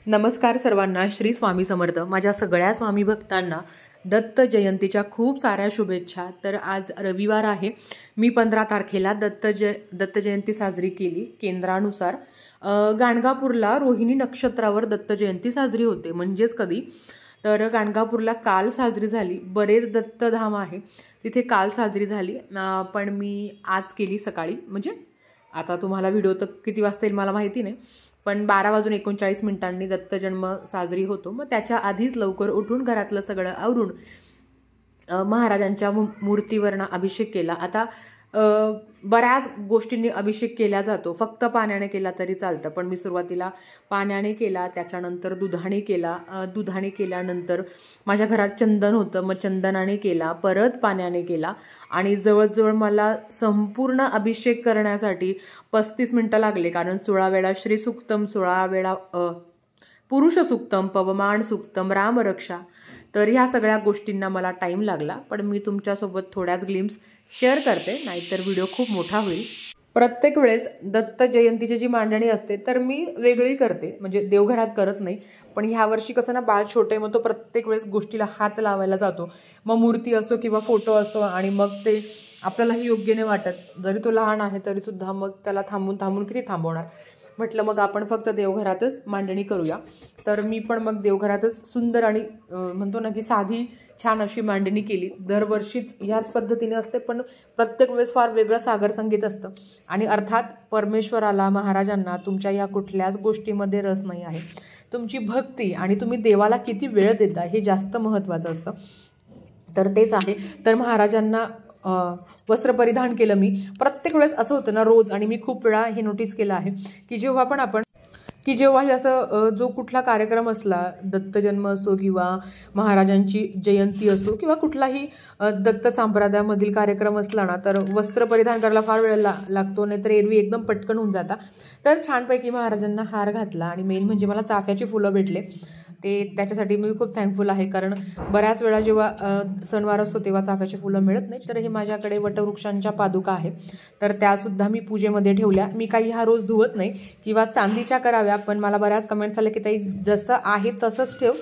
नमस्कार सर्वांना. श्री स्वामी समर्थ. माझ्या सगळ्या स्वामी भक्तांना दत्त जयंतीच्या खूप साऱ्या शुभेच्छा. तर आज रविवार आहे. मी 15 तारखेला दत्त जयंती साजरी केली. केंद्रानुसार गाणगापूरला रोहिणी नक्षत्रावर दत्त जयंती साजरी होते. म्हणजेच कधी तर गाणगापूरला काल साजरी झाली. बरेच दत्तधाम आहे तिथे काल साजरी झाली, पण मी आज केली सकाळी. म्हणजे आता तुम्हाला व्हिडिओ तर किती वाजता येईल मला माहिती नाही, पण 12:39 दत्त जन्म साजरी होतो. मग त्याच्या आधीच लवकर उठून घरातलं सगळं आवरून महाराजांच्या मूर्तीवरनं अभिषेक केला. आता बऱ्याच गोष्टींनी अभिषेक केला जातो. फक्त पाण्याने केला तरी चालतं, पण मी सुरुवातीला पाण्याने केला, त्याच्यानंतर दुधाने केला. दुधाने केल्यानंतर माझ्या घरात चंदन होतं, मग चंदनाने केला, परत पाण्याने केला. आणि जवळजवळ मला संपूर्ण अभिषेक करण्यासाठी 35 मिनटं लागले. कारण 16 वेळा श्रीसूक्तम, 16 वेळा पुरुष सूक्तम, पवमान सूक्तम, रामरक्षा. तर ह्या सगळ्या गोष्टींना मला टाईम लागला. पण मी तुमच्यासोबत थोड्याच ग्लिम्स शेअर करते, नाहीतर व्हिडिओ खूप मोठा होईल. प्रत्येक वेळेस दत्त जयंतीची जी मांडणी असते तर मी वेगळी करते, म्हणजे देवघरात करत नाही. पण ह्या वर्षी कसं ना, बाळ छोटे, मग तो प्रत्येक वेळेस गोष्टीला हात लावायला जातो. मग मूर्ती असो किंवा फोटो असो, आणि मग ते आपल्यालाही योग्य नाही वाटत. जरी तो लहान आहे तरी सुद्धा मग त्याला थांबून किती थांबवणार. म्हटलं मग आपण फक्त देवघरातच मांडणी करूया. तर मी पण मग देवघरातच सुंदर आणि म्हणतो ना की साधी छान अशी मांडणी केली. दरवर्षीच ह्याच पद्धतीने असते, पण प्रत्येक वेळेस फार वेगळं सागर संगीत असतं. आणि अर्थात परमेश्वराला, महाराजांना तुमच्या ह्या कुठल्याच गोष्टीमध्ये रस नाही आहे. तुमची भक्ती आणि तुम्ही देवाला किती वेळ देता हे जास्त महत्त्वाचं असतं. तर तेच आहे. तर महाराजांना वस्त्र परिधान केलं मी. प्रत्येक वेळेस असं होतं ना रोज, आणि मी खूप वेळा हे नोटीस केलं आहे की जेव्हाही असं जो कुठला कार्यक्रम असला, दत्तजन्म असो किंवा महाराजांची जयंती असो किंवा कुठलाही दत्त संप्रदायामधील कार्यक्रम असला ना, तर वस्त्र परिधान करायला फार वेळ लागतो, नाहीतर एरवी एकदम पटकन होऊन जाता. तर छानपैकी महाराजांना हार घातला. आणि मेन म्हणजे मला चाफ्याची फुलं भेटले, त्याच्यासाठी मी खूप थँकफुल आहे. कारण बऱ्याच वेळा जेव्हा सणवार असतो तेव्हा चाफ्याची फुलं मिळत नाही. तर हे माझ्याकडे वटवृक्षांच्या पादुका आहे, तर त्यासुद्धा मी पूजेमध्ये ठेवल्या. मी काही हा रोज धुवत नाही किंवा चांदीच्या कराव्या, पण मला बऱ्याच कमेंट्स आले की ताई जसं आहे तसंच ठेव.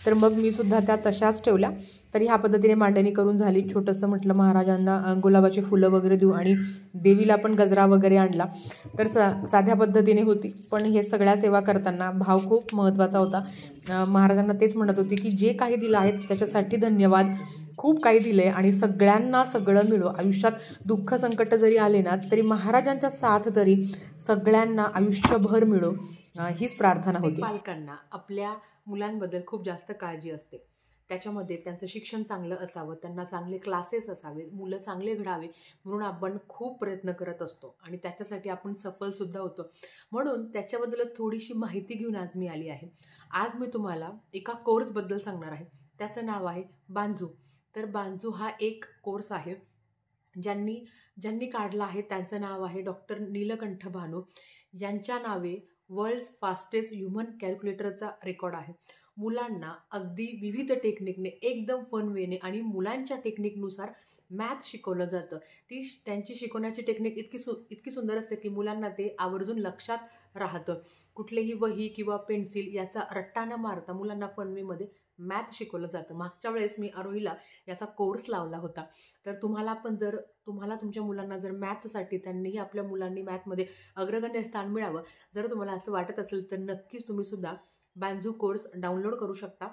तर मग मी सुद्धा त्या तशाच ठेवल्या. तर ह्या पद्धतीने मांडणी करून झाली. छोटंसं म्हटलं महाराजांना गुलाबाची फुलं वगैरे देऊ, आणि देवीला पण गजरा वगैरे आणला. तर साध्या पद्धतीने होती, पण हे सगळ्या सेवा करताना भाव खूप महत्त्वाचा होता. महाराजांना तेच म्हणत होते की जे काही दिलं आहे त्याच्यासाठी धन्यवाद. खूप काही दिलं आहे आणि सगळ्यांना सगळं मिळो. आयुष्यात दुःख संकट जरी आले ना, तरी महाराजांच्या साथ तरी सगळ्यांना आयुष्यभर मिळो, हीच प्रार्थना होती. पालकांना आपल्या मुलांबद्दल खूप जास्त काळजी असते. त्याच्यामध्ये त्यांचं शिक्षण चांगलं असावं, त्यांना चांगले क्लासेस असावे, मुलं चांगले घडावे, म्हणून आपण खूप प्रयत्न करत असतो आणि त्याच्यासाठी आपण सफलसुद्धा होतो. म्हणून त्याच्याबद्दल थोडीशी माहिती घेऊन आज मी आली आहे. आज मी तुम्हाला एका कोर्सबद्दल सांगणार आहे. त्याचं नाव आहे बांजू. तर बांजू हा एक कोर्स आहे. ज्यांनी काढला आहे त्यांचं नाव आहे डॉक्टर नीलकंठ भानू. यांच्या नावे वर्ल्ड्स फास्टेस्ट ह्युमन कॅल्क्युलेटरचा रेकॉर्ड आहे. मुलांना अगदी विविध टेक्निकने, एकदम फन वेने आणि मुलांच्या टेक्निकनुसार मॅथ शिकवलं जातं. त्यांची शिकवण्याची टेक्निक इतकी सुंदर असते की मुलांना ते आवर्जून लक्षात राहतं. कुठलीही वही किंवा पेन्सिल याचा रट्टा न मारता मुलांना फन वेमध्ये मॅथ शिकवलं जातं. मागच्या वेळेस मी आरोहीला याचा कोर्स लावला होता. तर तुम्हाला तुमच्या मुलांना जर मॅथसाठी, त्यांनीही आपल्या मुलांनी मॅथमध्ये अग्रगण्य स्थान मिळावं, जर तुम्हाला असं वाटत असेल तर नक्कीच तुम्ही सुद्धा बांजू कोर्स डाउनलोड करू शकता.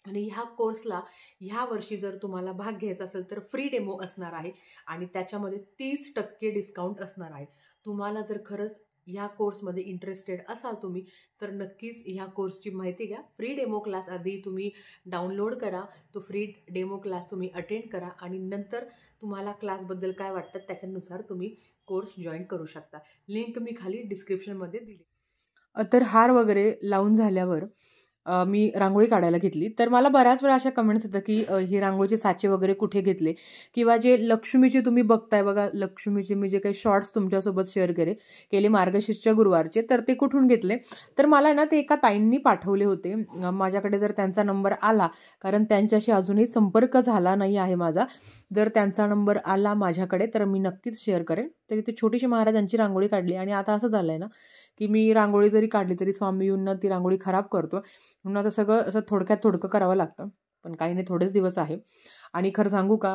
आणि ह्या कोर्सला ह्या वर्षी जर तुम्हाला भाग घ्यायचा असेल तर फ्री डेमो असणार आहे आणि त्याच्यामध्ये 30% डिस्काउंट असणार आहे. तुम्हाला जर खरंच ह्या कोर्समध्ये इंटरेस्टेड असाल तुम्ही, तर नक्कीच ह्या कोर्सची माहिती घ्या. फ्री डेमो क्लास आधी तुम्ही डाउनलोड करा, तो फ्री डेमो क्लास तुम्ही अटेंड करा आणि नंतर तुम्हाला क्लासबद्दल काय वाटतं त्याच्यानुसार तुम्ही कोर्स जॉईन करू शकता. लिंक मी खाली डिस्क्रिप्शनमध्ये दिली. तर हार वगैरे लावून झाल्यावर मी रांगोळी काढायला घेतली. तर मला बऱ्याच वेळा अशा कमेंट्स येतात की ही रांगोळीचे साचे वगैरे कुठे घेतले, किंवा जे लक्ष्मीचे तुम्ही बघताय बघा, लक्ष्मीचे मी जे काही शॉर्ट्स तुमच्यासोबत शेअर केले मार्गशीर्षच्या गुरुवारचे, तर ते कुठून घेतले. तर मला ना ते एका ताईंनी पाठवले होते. माझ्याकडे जर त्यांचा नंबर आला, कारण त्यांच्याशी अजूनही संपर्क झाला नाही आहे माझा, जर त्यांचा नंबर आला माझ्याकडे तर मी नक्कीच शेअर करेन. तर इथे छोटीशी महाराजांची रांगोळी काढली आणि आता असं झालं आहे ना की मी रांगोळी जरी काढली तरी स्वामी येऊन ती रांगोळी खराब करतो. म्हणून आता सगळं असं थोडक्यात थोडकं करावं लागतं. पण काही नाही, थोडेच दिवस आहे. आणि खरं सांगू का,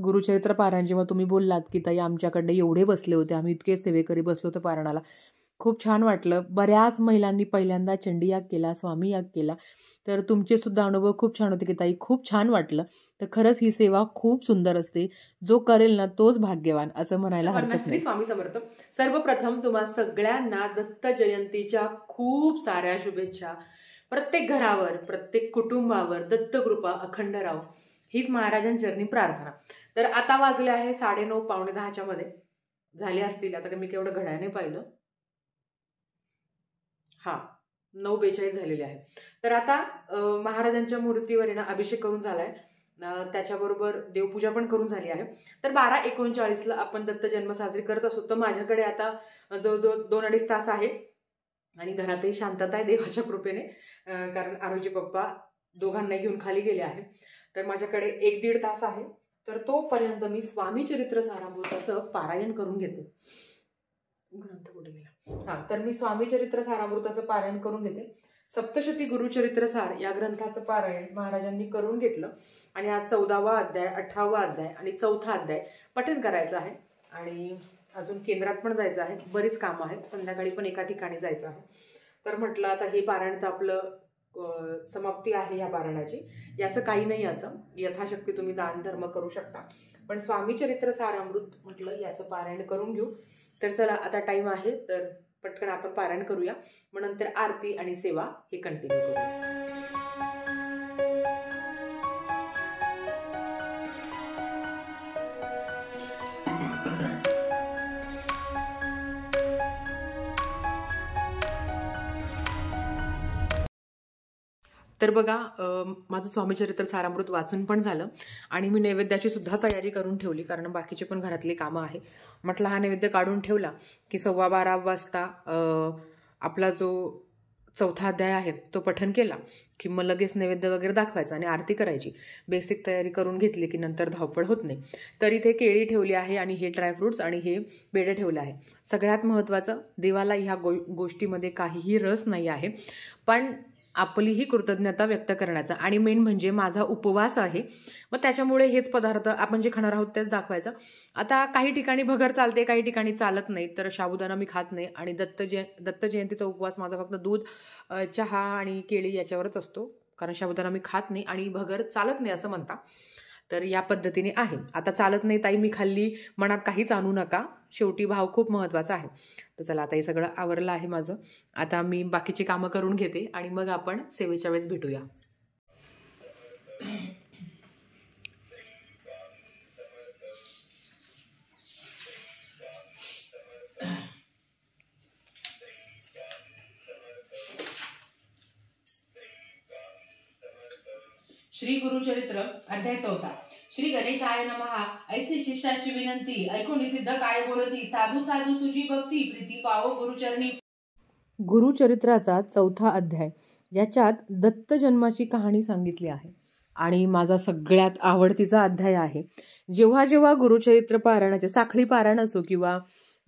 गुरुचरित्र पारायण जेव्हा तुम्ही बोललात की ताई आमच्याकडे एवढे बसले होते, आम्ही इतके सेवेकरी बसलो होतो पारायणाला, खूप छान वाटलं. बऱ्याच महिलांनी पहिल्यांदा चंडीयाग केला, स्वामी याग केला. तर तुमचे सुद्धा अनुभव खूप छान होते की ताई खूप छान वाटलं. तर खरंच ही सेवा खूप सुंदर असते. जो करेल ना तोच भाग्यवान असं म्हणायला हरकत नाही. स्वामी समर्थ. सर्वप्रथम तुम्हा सगळ्यांना दत्त जयंतीच्या खूप साऱ्या शुभेच्छा. प्रत्येक घरावर, प्रत्येक कुटुंबावर दत्तकृपा अखंड राहो, हीच महाराजांचरणी प्रार्थना. तर आता वाजले आहे 9:30 पावणे 10च्या मध्ये झाले असतील. आता मी केवढं घड्याने पाहिलं, 9:42 झालेले आहे. तर आता महाराजांच्या मूर्तीवर ना अभिषेक करून झालाय, त्याच्याबरोबर देवपूजा पण करून झाली आहे. तर 12:39ला आपण दत्त जन्म साजरी करत असतो. तर माझ्याकडे आता जवळजवळ 2-2.5 तास आहे आणि घरातही शांतता आहे देवाच्या कृपेने, कारण आरोजी पप्पा दोघांना घेऊन खाली गेले आहे. तर माझ्याकडे 1-1.5 तास आहे. तर तोपर्यंत मी स्वामी चरित्र सारामृताचं पारायण करून घेते. ग्रंथ कुठे गेला? तर मी स्वामी चरित्र सारामृताचं पारायण करून घेते. सप्तशती गुरुचरित्र सार या ग्रंथाचं पारायण महाराजांनी करून घेतलं आणि आज 14वा अध्याय, 18वा अध्याय आणि 4था अध्याय पठण करायचं आहे. आणि अजून केंद्रात पण जायचं आहे, बरीच कामं आहेत, संध्याकाळी पण एका ठिकाणी जायचं आहे. तर म्हटलं आता हे पारायण तर आपलं समाप्ती आहे या पारायणाची, याचं काही नाही, असं यथाशक्ती तुम्ही दान धर्म करू शकता. पण स्वामी चरित्र सारामृत म्हटलं याचं पारायण करून घेऊ. तर चला आता टाइम आहे, तर पटकन आपण पारायण करूया. मग नंतर आरती आणि सेवा हे कंटिन्यू करूया. तर बघा, माझं स्वामीचरित्र सारामृत वाचून पण झालं आणि मी नैवेद्याची सुद्धा तयारी करून ठेवली, कारण बाकीचे पण घरातली कामं आहे. म्हटलं हा नैवेद्य काढून ठेवला की 12:15 वाजता आपला जो 4था अध्याय आहे तो पठण केला की मग लगेच नैवेद्य वगैरे दाखवायचा आणि आरती करायची. बेसिक तयारी करून घेतली की नंतर धावपळ होत नाही. तर इथे केळी ठेवली आहे आणि हे ड्रायफ्रूट्स आणि हे बेडे ठेवले आहे. सगळ्यात महत्त्वाचं, देवाला ह्या गोष्टीमध्ये काहीही रस नाही आहे, पण आपलीही कृतज्ञता व्यक्त करण्याचा. आणि मेन म्हणजे माझा उपवास आहे, मग त्याच्यामुळे हेच पदार्थ आपण जे खाणार आहोत तेच दाखवायचं. आता काही ठिकाणी भगर चालते, काही ठिकाणी चालत नाही. तर साबुदाणा मी खात नाही आणि दत्त जयंतीचा उपवास माझा फक्त दूध, चहा आणि केळी याच्यावरच असतो, कारण साबुदाणा मी खात नाही आणि भगर चालत नाही असं म्हणता. तर या पद्धतीने आहे. आता चालत नाही ताई मी खाल्ली, मनात काहीच आणू नका, शेवटी भाव खूप महत्त्वाचा आहे. तर चला आता हे सगळं आवरलं आहे माझं. आता मी बाकीची कामं करून घेते आणि मग आपण सेवेच्या वेळेस भेटूया. श्री गुरुचरित्र अध्याय 4. श्री गणेशाय नमः. ऐसी शिष्याची विनंती, ऐकून सिद्ध काय बोलती, साधू साधू तुझी भक्ती, प्रीती पावो गुरुचरणी. गुरुचरित्राचा 4था अध्याय, याच्यात दत्त जन्माची कहाणी सांगितली आहे आणि माझा सगळ्यात आवडतीचा अध्याय आहे. जेव्हा जेव्हा गुरुचरित्र पारायणाचे साखळी पारायण असो किंवा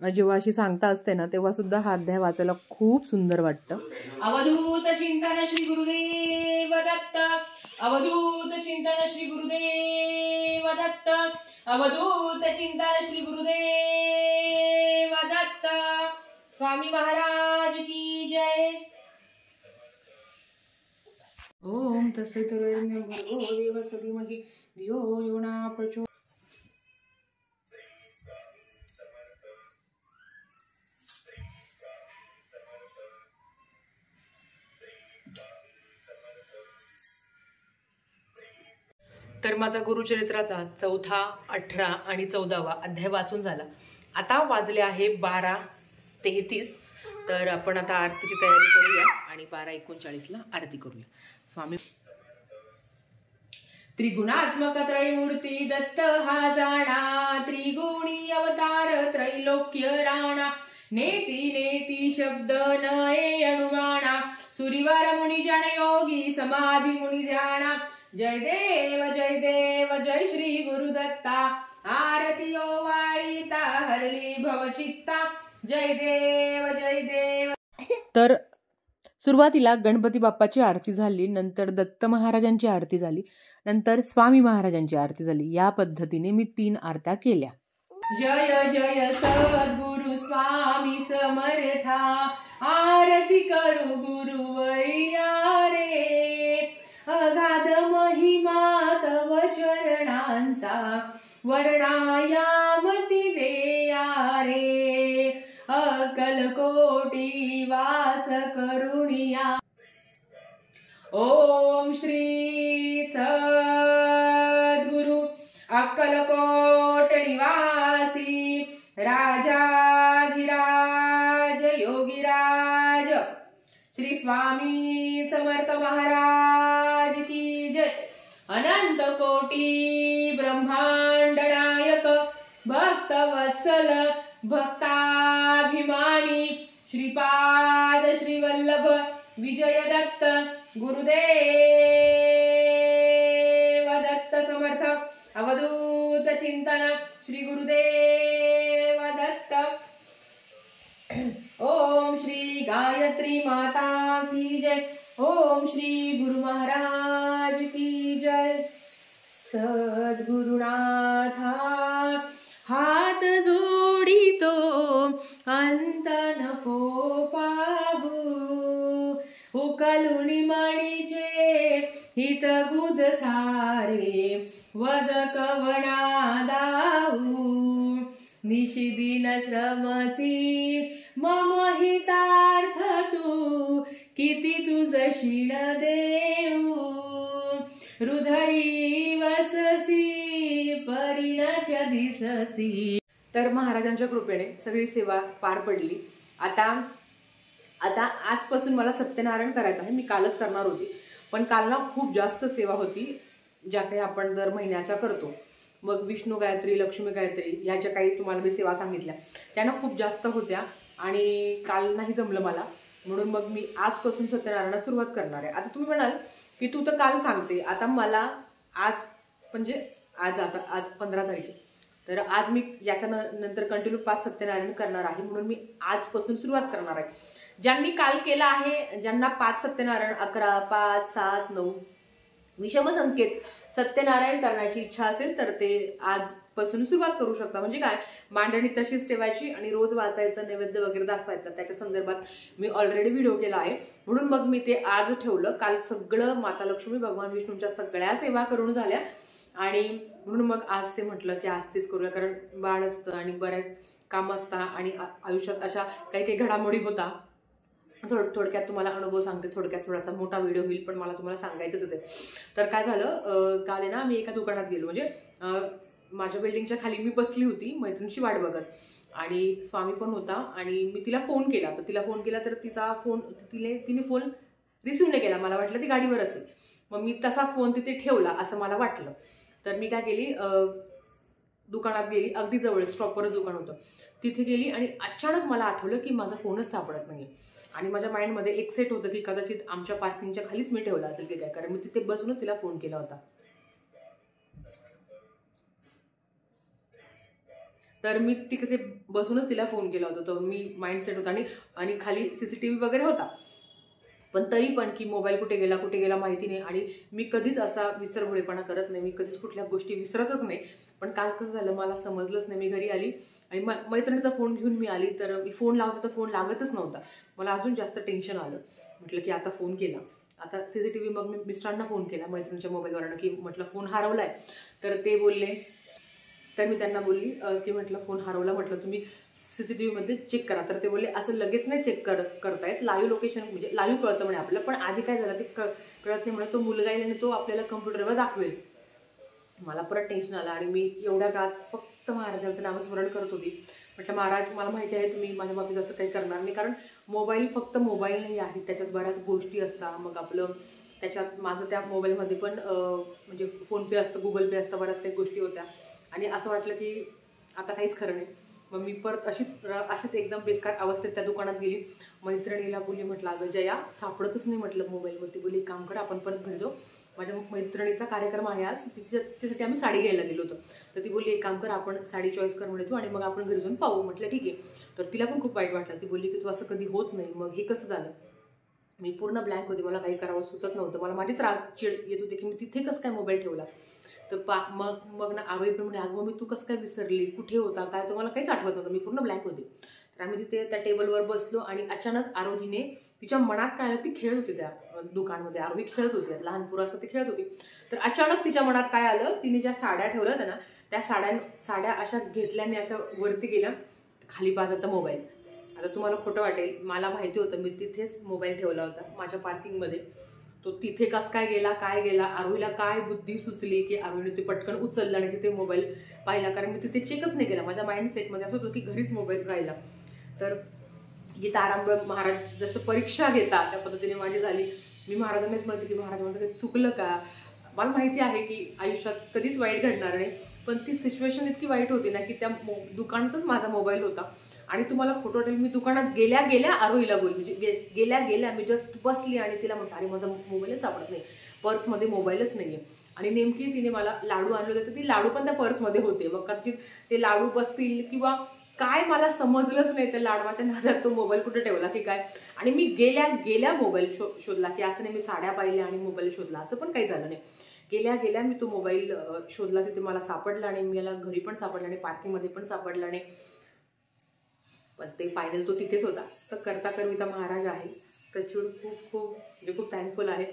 जेव्हा अशी सांगता असते ना, तेव्हा सुद्धा हा अध्याय वाचायला खूप सुंदर वाटतं. अवधूत चिंतन श्री गुरुदेव दत्त, अवधूत चिंतन श्री गुरुदेव दत्त, अवधूत चिंतन श्री गुरुदेव दत्त. स्वामी महाराज की जय. ओम तस्मै भर्गो देवस्य धीमहि धियो यो न प्रचोदयात्. तर माझा गुरुचरित्राचा 4था, 18 आणि 14वा अध्याय वाचून झाला. आता वाजले आहे 12:33. तर आपण आता आरतीची तयारी करूया आणि 12:39ला आरती करूया. स्वामी. त्रिगुणात्मक त्रयमूर्ती दत्त हा जाणा, त्रिगुणी अवतार त्रैलोक्य राणा, नेती नेती शब्द नये अनुमाना, सुरीवर मुनी जन योगी समाधी मुनी ध्याना, जय देव जय श्री गुरुदत्ता आरती ओवाळीता हरली भवचित्ता जय देव। तर सुरुवातीला गणपती बाप्पाची आरती झाली, नंतर दत्त महाराजांची आरती झाली, नंतर स्वामी महाराजांची आरती झाली. या पद्धतीने मी 3 आरत्या केल्या. जय जय सद्गुरु स्वामी समर्था आरती करू गुरुवैया रे. अगाध महिमा तव चरणांचा वर्णायामती देया रे. अकलकोटी वास करुणिया. ओम श्री सद्गुरु अक्कलकोट निवासी राजाधिराज योगीराज श्री स्वामी समर्थ महाराज की जय. अनंत कोटी ब्रह्मांड नायक भक्तवत्सल भक्ताभिमानी श्रीपाद श्रीवल्लभ विजय दत्त गुरुदेव दत्त समर्थ अवधूत चिंतन श्री गुरुदेव दत्त. ओम श्री गायत्री माता की जय. ओम श्री गुरु महाराज की जय. सद्गुरुनाथा हात जोडितो अंत नको पाहू. उकलुनी मणीचे हित गुज सारे वद कवना दाऊ. निशिदिन श्रमसी मम हितार्थ तू किती तुझ शिण देऊ. हृदयी वससी परिणच दिससी. तर महाराजांच्या कृपेने सगळी सेवा पार पडली. आता आजपासून मला सत्यनारायण करायचं आहे. मी कालच करणार होती, पण काल ना खूप जास्त सेवा होती ज्या काही आपण दर महिन्याच्या करतो. मग विष्णू गायत्री, लक्ष्मी गायत्री ह्या ज्या काही तुम्हाला मी सेवा सांगितल्या त्या ना खूप जास्त होत्या आणि काल नाही जमलं मला, म्हणून मग मी आजपासून सत्यनारायणाला सुरुवात करणार आहे. आता तुम्ही म्हणाल की तू तर काल सांगते, आता मला आज म्हणजे आज 15 तारीख, तर आज मी याच्या नंतर कंटिन्यू 5 सत्यनारायण करणार आहे, म्हणून मी आजपासून सुरुवात करणार आहे. ज्यांनी काल केला आहे, ज्यांना 5 सत्यनारायण 11, 5, 7, 9 विषम संख्येत सत्यनारायण करण्याची इच्छा असेल तर ते आजपासून सुरुवात करू शकता. म्हणजे काय, मांडणी तशीच ठेवायची आणि रोज वाचायचं, नैवेद्य वगैरे दाखवायचं. त्याच्या संदर्भात मी ऑलरेडी व्हिडिओ केला आहे, म्हणून मग मी ते आज ठेवलं. काल सगळं माता लक्ष्मी, भगवान विष्णूंच्या सगळ्या सेवा करून झाल्या आणि म्हणून मग आज ते म्हटलं की आज तेच करूया, कारण बाळ असतं आणि बऱ्याच कामं असतात आणि आयुष्यात अशा काही काही घडामोडी होता. थोडक्यात तुम्हाला अनुभव सांगते. थोडक्यात थोडासा मोठा व्हिडिओ होईल, पण मला तुम्हाला सांगायचंच होते. तर काय झालं, काल आहे ना मी एका दुकानात गेलो. म्हणजे माझ्या बिल्डिंगच्या खाली मी बसली होती मैत्रिणीची वाट बघत आणि स्वामी पण होता आणि मी तिला फोन केला. तर तिचा फोन तिने फोन रिसिव्ह नाही केला. मला वाटलं ती गाडीवर असेल, मग मी तसाच फोन तिथे ठेवला असं मला वाटलं. तर मी काय केली, दुकानात गेली. अगदी जवळ स्टॉपवरच दुकान होतं. तिथे गेली आणि अचानक मला आठवलं की माझा फोनच सापडत नाही. आणि माझ्या माइंडमध्ये एक सेट होतं की कदाचित आमच्या पार्किंगच्या खालीच मी ठेवला असेल की काय, कारण मी तिथे बसूनच तिला फोन केला होता. तर मी तिथे बसूनच तिला फोन केला होता. तो मी माइंड सेट होता आणि खाली CCTV वगैरे होता. पण तरी पण की मोबाईल कुठे गेला माहिती नाही. आणि मी कधीच असा विसरभोळेपणा करत नाही, मी कधीच कुठल्या गोष्टी विसरतच नाही. पण काल कसं झालं मला समजलंच नाही. मी घरी आली आणि मैत्रिणीचा फोन घेऊन मी आली, तर मी फोन लावतो तर फोन लागतच नव्हता. मला अजून जास्त टेन्शन आलं. म्हटलं की आता फोन केला, आता CCTV. मग मी मिस्टरांना फोन केला मैत्रिणीच्या मोबाईलवरनं की म्हटलं फोन हरवलाय. तर ते बोलले, तर मी त्यांना बोलली की म्हटलं फोन हरवला, म्हटलं तुम्ही CCTVमध्ये चेक करा. तर ते बोलले असं लगेच नाही चेक करतायत, लाईव्ह लोकेशन म्हणजे लाईव्ह कळतं म्हणे आपलं. पण आधी काय झालं ते कळत नाही म्हणे. तो मुलगा येईल आणि तो आपल्याला कम्प्युटरवर दाखवेल. मला परत टेन्शन आलं आणि मी एवढ्या काळात फक्त महाराजांचं नामस्मरण करत होती. म्हटलं महाराज मला माहिती आहे तुम्ही माझ्या बाबतीत असं काही करणार नाही, कारण मोबाईल फक्त मोबाईल नाही आहे, त्याच्यात बऱ्याच गोष्टी असतात. मग आपलं त्याच्यात माझं त्या मोबाईलमध्ये पण म्हणजे फोनपे असतं, गुगल पे असतं, बऱ्याच काही गोष्टी होत्या. आणि असं वाटलं की आता काहीच खरं नाही. मग मी परत अशीच एकदम बेकार अवस्थेत त्या दुकानात गेली. मैत्रिणीला बोलली, म्हटलं अगं जया सापडतच नाही म्हटलं मोबाईलवरती. बोलली काम करा आपण परत घरी जाऊ माझ्या मैत्रिणीचा कार्यक्रम आहे आज, तिच्यासाठी आम्ही साडी घ्यायला गेलो होतो. तर ती बोलली एक काम कर, आपण साडी चॉईस कर म्हणे तू, आणि मग आपण घरी जाऊन पाहू. म्हटलं ठीक आहे. तर तिला पण खूप वाईट वाटलं. ती बोलली की तू असं कधी होत नाही, मग हे कसं झालं. मी पूर्ण ब्लँक होते, मला काही करावं सुचत नव्हतं. मला माझीच राग चिड येत होती की मी तिथे कसं काय मोबाईल ठेवला. तर मग ना आरोही पण म्हणे अगं मग मी तू कसं काय विसरली, कुठे होता काय, तर मला काहीच आठवत नव्हतं, मी पूर्ण ब्लँक होते. तर आम्ही तिथे त्या टेबलवर बसलो आणि अचानक आरोहीने तिच्या मनात काय आलं, ती खेळत होती त्या दुकानमध्ये. आरोही खेळत होती, लहान पोरं असं ती खेळत होती. तर अचानक तिच्या मनात काय आलं, तिने ज्या साड्या ठेवल्या होत्या ना, त्या साड्या अशा घेतल्याने अशा वरती गेल्या, खाली पाहत होता मोबाईल. आता तुम्हाला खोटं वाटेल, मला माहिती होतं मी तिथेच मोबाईल ठेवला होता माझ्या पार्किंगमध्ये. तो तिथे कस काय गेला, काय गेला, आरोहीला काय बुद्धी सुचली की आरोहीने ते पटकन उचललं आणि तिथे मोबाईल पाहिला. कारण मी तिथे चेकच नाही केला, माझ्या माइंड सेटमध्ये असं होतं की घरीच मोबाईल राहिला. तर जी तारांबळ महाराज जसं परीक्षा घेतात त्या पद्धतीने माझी झाली. मी महाराजांनाच म्हणते की महाराज माझं काही चुकलं का. मला माहिती आहे की आयुष्यात कधीच वाईट घडणार नाही, पण ती सिच्युएशन इतकी वाईट होती ना की त्या दुकानातच माझा मोबाईल होता. आणि तुम्हाला फोटो वाटेल, मी दुकानात गेल्या गेल्या आरोहीला बोलली, म्हणजे गेल्या गेल्या मी जस्ट बसली आणि तिला म्हटलं अरे माझा मोबाईलच सापडत नाही, पर्समध्ये मोबाईलच नाही आहे. आणि नेमकी तिने मला लाडू आणले होते, तर ती लाडू पण त्या पर्समध्ये होते. मग कदाचित ते लाडू बसतील किंवा काय मला समजलंच नाही. त्या लाडवाच्या नादात तो मोबाईल कुठे ठेवला की काय. आणि मी गेल्या गेल्या मोबाईल शोधला, की असं नाही मी साड्या पाहिल्या आणि मोबाईल शोधला, असं पण काही झालं नाही. गेल्या गेल्या मी तो मोबाईल शोधला, तिथे मला सापडला आणि मला घरी पण सापडला आणि पार्किंगमध्ये पण सापडला नाही. पण ते फायनल तो तिथेच होता. तर करता करविता महाराज आहे. प्रचूर खूप थँकफुल आहे,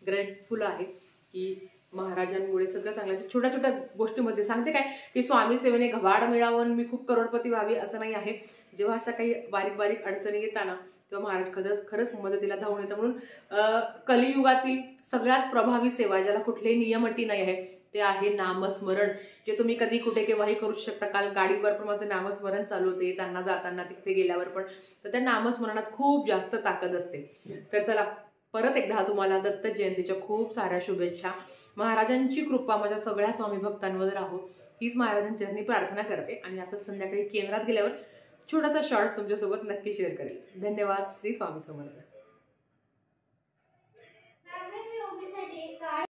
ग्रेटफुल आहे की महाराजांमुळे सगळं चांगलं. छोट्या छोट्या गोष्टीमध्ये सांगते काय की स्वामी सेवेने घबाड मिळावून मी खूप करोडपती व्हावी असं नाही आहे. जेव्हा अशा काही बारीक बारीक अडचणी येताना तेव्हा महाराज खरंच मदतीला धावून येतं. म्हणून कलियुगातील सगळ्यात प्रभावी सेवा, ज्याला कुठलेही नियमअटी नाही आहे, ते आहे नामस्मरण, जे तुम्ही कधी कुठे केव्हाही करू शकता. काल गाडीवर पण माझं नामस्मरण चालू होते, त्यांना जाताना तिथे गेल्यावर पण. तर त्या नामस्मरणात खूप जास्त ताकद असते. तर चला, परत एकदा तुम्हाला दत्त जयंतीच्या खूप साऱ्या शुभेच्छा. महाराजांची कृपा माझ्या सगळ्या स्वामी भक्तांवर राहो हीच महाराजांचरणी प्रार्थना करते. आणि आता संध्याकाळी केंद्रात गेल्यावर छोटासा शॉर्ट तुमच्यासोबत नक्की शेअर करेल. धन्यवाद. श्री स्वामी समर्थ.